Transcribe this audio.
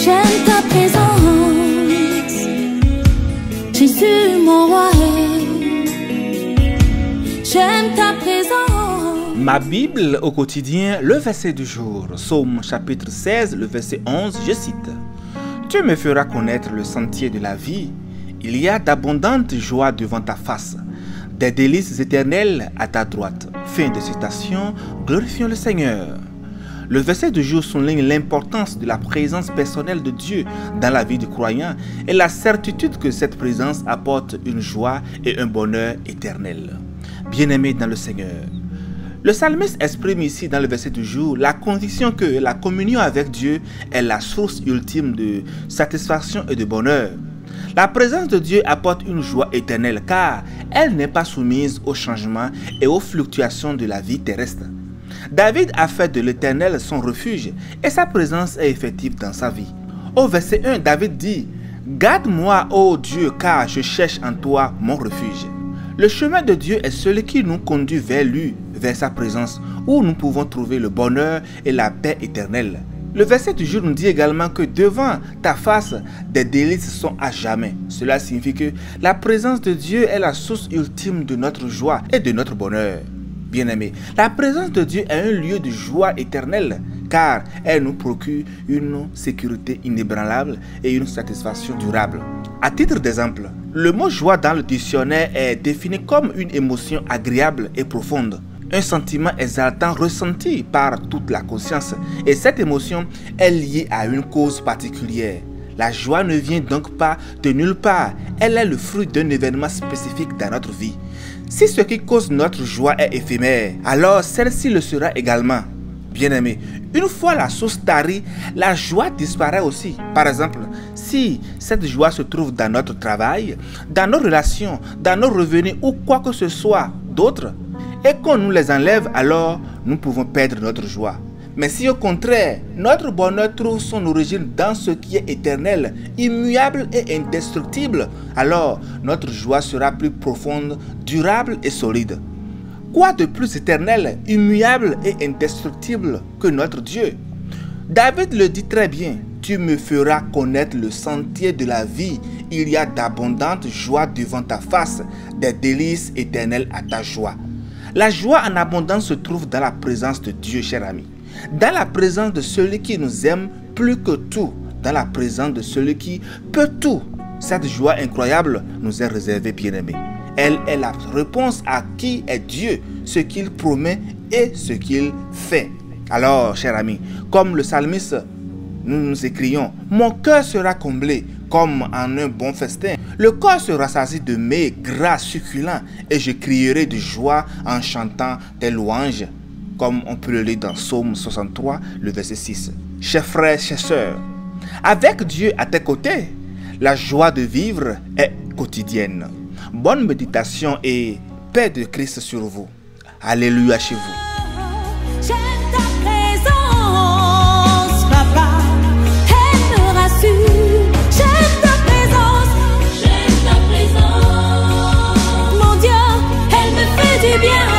J'aime ta présence, Jésus mon roi. J'aime ta présence. Ma Bible au quotidien, le verset du jour, Psaume chapitre 16, le verset 11, je cite. Tu me feras connaître le sentier de la vie. Il y a d'abondantes joies devant ta face, des délices éternelles à ta droite. Fin de citation, glorifions le Seigneur. Le verset du jour souligne l'importance de la présence personnelle de Dieu dans la vie du croyant et la certitude que cette présence apporte une joie et un bonheur éternel. Bien-aimés dans le Seigneur, le psalmiste exprime ici dans le verset du jour la conviction que la communion avec Dieu est la source ultime de satisfaction et de bonheur. La présence de Dieu apporte une joie éternelle car elle n'est pas soumise aux changements et aux fluctuations de la vie terrestre. David a fait de l'Éternel son refuge et sa présence est effective dans sa vie. Au verset 1, David dit « Garde-moi, ô Dieu, car je cherche en toi mon refuge ». Le chemin de Dieu est celui qui nous conduit vers lui, vers sa présence, où nous pouvons trouver le bonheur et la paix éternelle. Le verset du jour nous dit également que devant ta face, des délices sont à jamais. Cela signifie que la présence de Dieu est la source ultime de notre joie et de notre bonheur. Bien-aimés, la présence de Dieu est un lieu de joie éternelle car elle nous procure une sécurité inébranlable et une satisfaction durable. À titre d'exemple, le mot joie dans le dictionnaire est défini comme une émotion agréable et profonde, un sentiment exaltant ressenti par toute la conscience et cette émotion est liée à une cause particulière. La joie ne vient donc pas de nulle part, elle est le fruit d'un événement spécifique dans notre vie. Si ce qui cause notre joie est éphémère, alors celle-ci le sera également. Bien-aimé, une fois la source tarie, la joie disparaît aussi. Par exemple, si cette joie se trouve dans notre travail, dans nos relations, dans nos revenus ou quoi que ce soit d'autre, et qu'on nous les enlève, alors nous pouvons perdre notre joie. Mais si au contraire, notre bonheur trouve son origine dans ce qui est éternel, immuable et indestructible, alors notre joie sera plus profonde, durable et solide. Quoi de plus éternel, immuable et indestructible que notre Dieu? David le dit très bien, tu me feras connaître le sentier de la vie, il y a d'abondantes joies devant ta face, des délices éternelles à ta joie. La joie en abondance se trouve dans la présence de Dieu, cher ami. Dans la présence de celui qui nous aime plus que tout, dans la présence de celui qui peut tout. Cette joie incroyable nous est réservée, bien-aimés. Elle est la réponse à qui est Dieu, ce qu'il promet et ce qu'il fait. Alors, cher ami, comme le psalmiste, nous écrions, mon cœur sera comblé comme en un bon festin. Le corps sera saisi de mets gras succulents et je crierai de joie en chantant des louanges. Comme on peut le lire dans Psaume 63, le verset 6. Chers frères, chers sœurs, avec Dieu à tes côtés, la joie de vivre est quotidienne. Bonne méditation et paix de Christ sur vous. Alléluia chez vous. J'aime ta présence, papa, elle me rassure. J'aime ta présence, mon Dieu, elle me fait du bien.